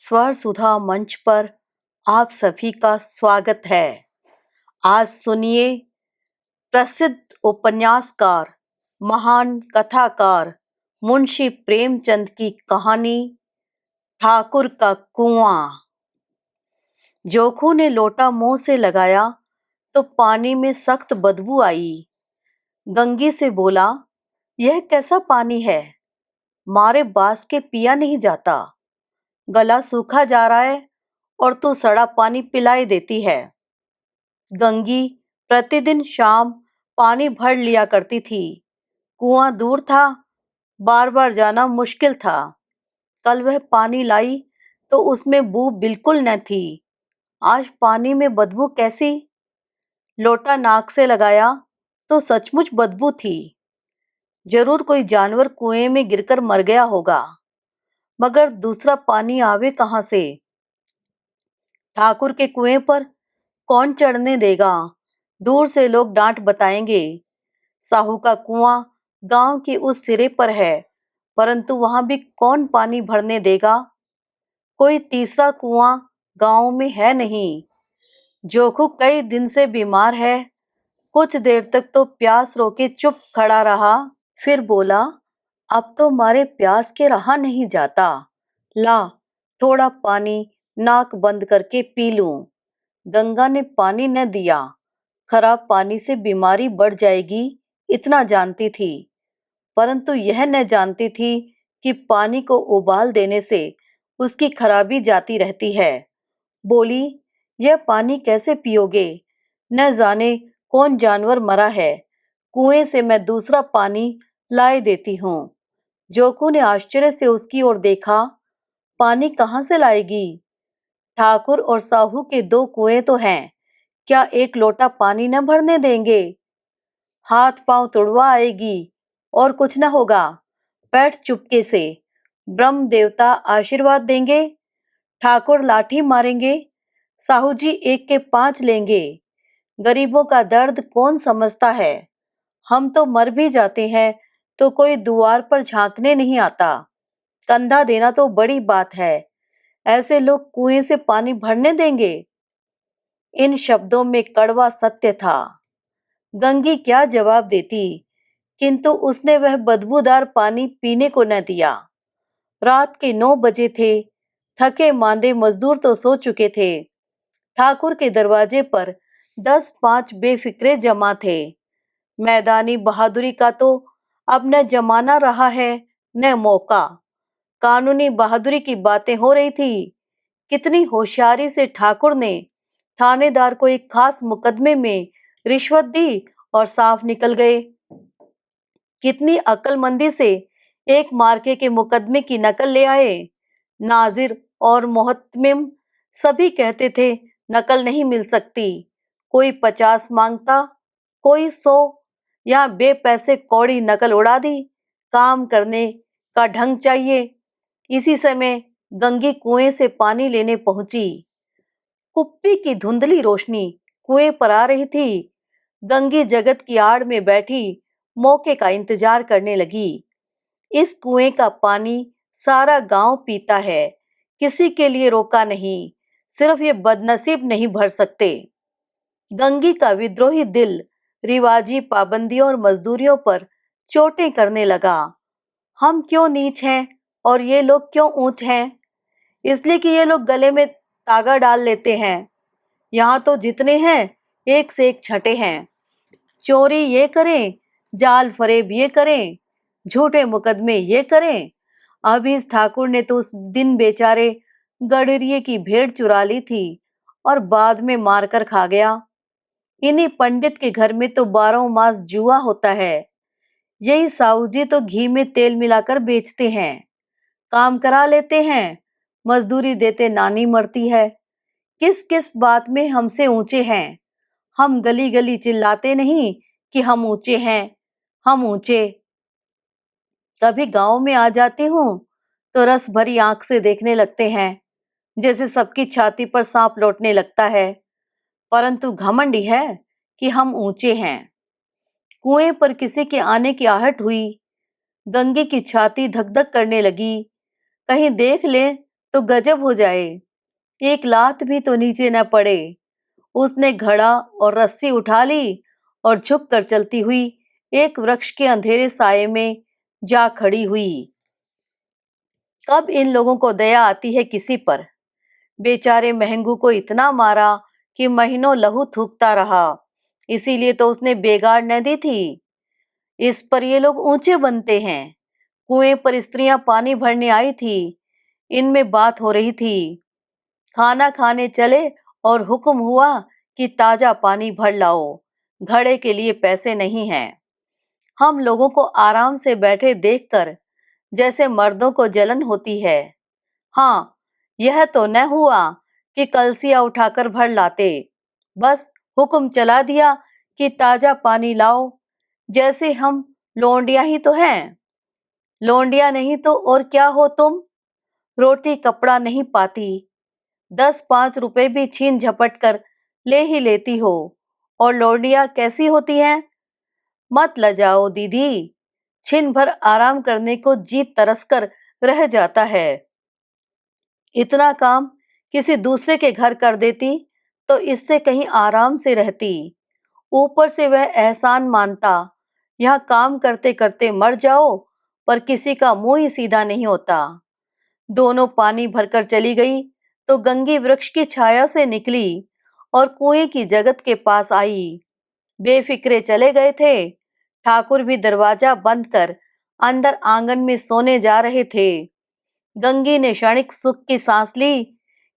स्वर सुधा मंच पर आप सभी का स्वागत है। आज सुनिए प्रसिद्ध उपन्यासकार, महान कथाकार मुंशी प्रेमचंद की कहानी ठाकुर का कुआं। जोखू ने लोटा मुंह से लगाया तो पानी में सख्त बदबू आई। गंगी से बोला, यह कैसा पानी है? मारे बास के पिया नहीं जाता। गला सूखा जा रहा है और तू सड़ा पानी पिलाई देती है। गंगी प्रतिदिन शाम पानी भर लिया करती थी। कुआं दूर था, बार बार जाना मुश्किल था। कल वह पानी लाई तो उसमें बू बिल्कुल न थी। आज पानी में बदबू कैसी? लोटा नाक से लगाया तो सचमुच बदबू थी। जरूर कोई जानवर कुएं में गिरकर मर गया होगा, मगर दूसरा पानी आवे कहां से? ठाकुर के कुएं पर कौन चढ़ने देगा? दूर से लोग डांट बताएंगे। साहू का कुआं गांव के उस सिरे पर है, परंतु वहां भी कौन पानी भरने देगा? कोई तीसरा कुआं गांव में है नहीं। जोखू कई दिन से बीमार है। कुछ देर तक तो प्यास रोके चुप खड़ा रहा, फिर बोला, अब तो मारे प्यास के रहा नहीं जाता। ला थोड़ा पानी नाक बंद करके पी लूं। गंगा ने पानी न दिया। खराब पानी से बीमारी बढ़ जाएगी, इतना जानती थी, परंतु यह न जानती थी कि पानी को उबाल देने से उसकी खराबी जाती रहती है। बोली, यह पानी कैसे पियोगे? न जाने कौन जानवर मरा है। कुएं से मैं दूसरा पानी लाए देती हूँ। जोकू ने आश्चर्य से उसकी ओर देखा। पानी कहाँ से लाएगी? ठाकुर और साहू के दो कुएं तो हैं, क्या एक लोटा पानी न भरने देंगे? हाथ पांव तुड़वा आएगी और कुछ न होगा। बैठ चुपके से, ब्रह्म देवता आशीर्वाद देंगे। ठाकुर लाठी मारेंगे, साहू जी एक के 5 लेंगे। गरीबों का दर्द कौन समझता है? हम तो मर भी जाते हैं तो कोई द्वार पर झांकने नहीं आता। कंधा देना तो बड़ी बात है। ऐसे लोग कुएं से पानी भरने देंगे? इन शब्दों में कड़वा सत्य था। गंगी क्या जवाब देती, किंतु उसने वह बदबूदार पानी पीने को न दिया। रात के 9 बजे थे। थके मांदे मजदूर तो सो चुके थे। ठाकुर के दरवाजे पर 10-5 बेफिक्रे जमा थे। मैदानी बहादुरी का तो अब न जमाना रहा है न मौका। कानूनी बहादुरी की बातें हो रही थी। कितनी होशियारी से ठाकुर ने थानेदार को एक खास मुकदमे में रिश्वत दी और साफ निकल गए। कितनी अक्लमंदी से एक मार्के के मुकदमे की नकल ले आए। नाजिर और मोहतमिम सभी कहते थे नकल नहीं मिल सकती। कोई 50 मांगता, कोई 100, या बेपैसे कौड़ी नकल उड़ा दी। काम करने का ढंग चाहिए। इसी समय गंगी कुएं से पानी लेने पहुंची। कुप्पी की धुंधली रोशनी कुएं पर आ रही थी। गंगी जगत की आड़ में बैठी मौके का इंतजार करने लगी। इस कुएं का पानी सारा गांव पीता है, किसी के लिए रोका नहीं। सिर्फ ये बदनसीब नहीं भर सकते। गंगी का विद्रोही दिल रिवाजी पाबंदियों और मजदूरियों पर चोटें करने लगा। हम क्यों नीच हैं और ये लोग क्यों ऊंच हैं? इसलिए कि ये लोग गले में तागा डाल लेते हैं। यहाँ तो जितने हैं एक से एक छठे हैं। चोरी ये करें, जाल फरेब ये करें, झूठे मुकदमे ये करें। अभी इस ठाकुर ने तो उस दिन बेचारे गडरिये की भेड़ चुरा ली थी और बाद में मारकर खा गया। इन्हीं पंडित के घर में तो 12 मास जुआ होता है। यही साहू जी तो घी में तेल मिलाकर बेचते हैं। काम करा लेते हैं, मजदूरी देते नानी मरती है। किस किस बात में हमसे ऊंचे हैं? हम गली गली चिल्लाते नहीं कि हम ऊंचे हैं, हम ऊंचे। कभी गांव में आ जाती हूँ तो रस भरी आंख से देखने लगते हैं, जैसे सबकी छाती पर सांप लौटने लगता है। परंतु घमंड है कि हम ऊंचे हैं। कुएं पर किसी के आने की आहट हुई। गंगे की छाती धक धक करने लगी। कहीं देख ले तो गजब हो जाए, एक लात भी तो नीचे न पड़े। उसने घड़ा और रस्सी उठा ली और झुक कर चलती हुई एक वृक्ष के अंधेरे साये में जा खड़ी हुई। कब इन लोगों को दया आती है किसी पर। बेचारे महंगू को इतना मारा कि महीनों लहू थूकता रहा, इसीलिए तो उसने बेगाड़ न दी थी। इस पर ये लोग ऊंचे बनते हैं। कुएं पर स्त्रियां पानी भरने आई थी, इनमें बात हो रही थी। खाना खाने चले और हुक्म हुआ कि ताजा पानी भर लाओ, घड़े के लिए पैसे नहीं हैं। हम लोगों को आराम से बैठे देखकर जैसे मर्दों को जलन होती है। हाँ, यह तो न हुआ कि कलसिया उठाकर भर लाते, बस हुक्म चला दिया कि ताजा पानी लाओ, जैसे हम लोंडिया ही तो हैं। लोंडिया नहीं तो और क्या हो तुम, रोटी कपड़ा नहीं पाती, 10-5 रुपए भी छीन झपट कर ले ही लेती हो, और लोंडिया कैसी होती हैं? मत लजाओ दीदी, छिन भर आराम करने को जी तरस कर रह जाता है। इतना काम किसी दूसरे के घर कर देती तो इससे कहीं आराम से रहती। ऊपर से वह एहसान मानता, यहाँ काम करते करते मर जाओ, पर किसी का मुंह ही सीधा नहीं होता। दोनों पानी भरकर चली गई तो गंगी वृक्ष की छाया से निकली और कुएं की जगत के पास आई। बेफिक्रे चले गए थे। ठाकुर भी दरवाजा बंद कर अंदर आंगन में सोने जा रहे थे। गंगी ने क्षणिक सुख की सांस ली।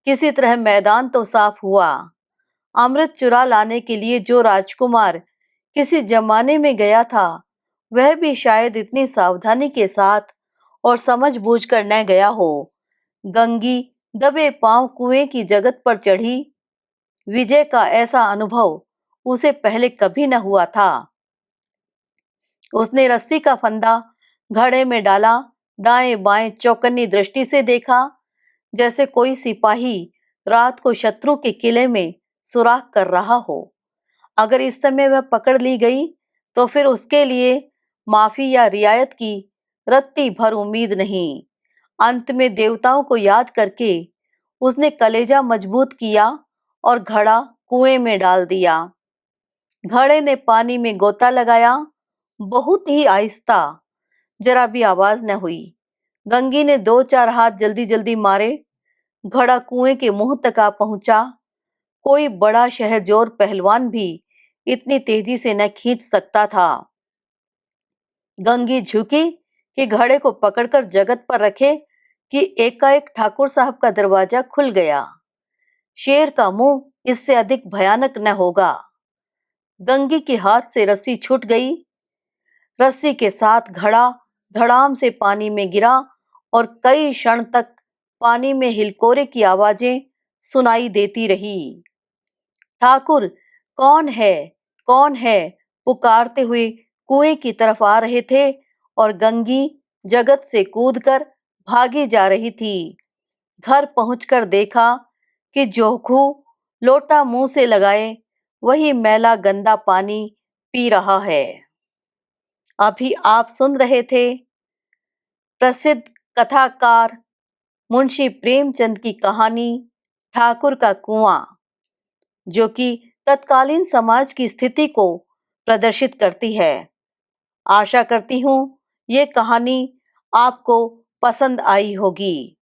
किसी तरह मैदान तो साफ हुआ। अमृत चुरा लाने के लिए जो राजकुमार किसी जमाने में गया था, वह भी शायद इतनी सावधानी के साथ और समझबूझ कर न गया हो। गंगी दबे पांव कुएं की जगत पर चढ़ी। विजय का ऐसा अनुभव उसे पहले कभी न हुआ था। उसने रस्सी का फंदा घड़े में डाला, दाएं बाएं चौकन्नी दृष्टि से देखा, जैसे कोई सिपाही रात को शत्रु के किले में सुराख कर रहा हो। अगर इस समय वह पकड़ ली गई तो फिर उसके लिए माफी या रियायत की रत्ती भर उम्मीद नहीं। अंत में देवताओं को याद करके उसने कलेजा मजबूत किया और घड़ा कुएं में डाल दिया। घड़े ने पानी में गोता लगाया, बहुत ही आहिस्ता, जरा भी आवाज न हुई। गंगी ने 2-4 हाथ जल्दी जल्दी मारे। घड़ा कुएं के मुंह तक आ पहुंचा। कोई बड़ा शहजोर पहलवान भी इतनी तेजी से न खींच सकता था। गंगी झुकी कि घड़े को पकड़कर जगत पर रखे कि एकाएक ठाकुर साहब का दरवाजा खुल गया। शेर का मुंह इससे अधिक भयानक न होगा। गंगी के हाथ से रस्सी छूट गई। रस्सी के साथ घड़ा धड़ाम से पानी में गिरा और कई क्षण तक पानी में हिलकोरे की आवाजें सुनाई देती रही। ठाकुर कौन है, कौन है, पुकारते हुए कुएं की तरफ आ रहे थे और गंगी जगत से कूदकर भागी जा रही थी। घर पहुंचकर देखा कि जोखू लोटा मुंह से लगाए वही मैला गंदा पानी पी रहा है। अभी आप सुन रहे थे प्रसिद्ध कथाकार मुंशी प्रेमचंद की कहानी ठाकुर का कुआं, जो कि तत्कालीन समाज की स्थिति को प्रदर्शित करती है। आशा करती हूँ ये कहानी आपको पसंद आई होगी।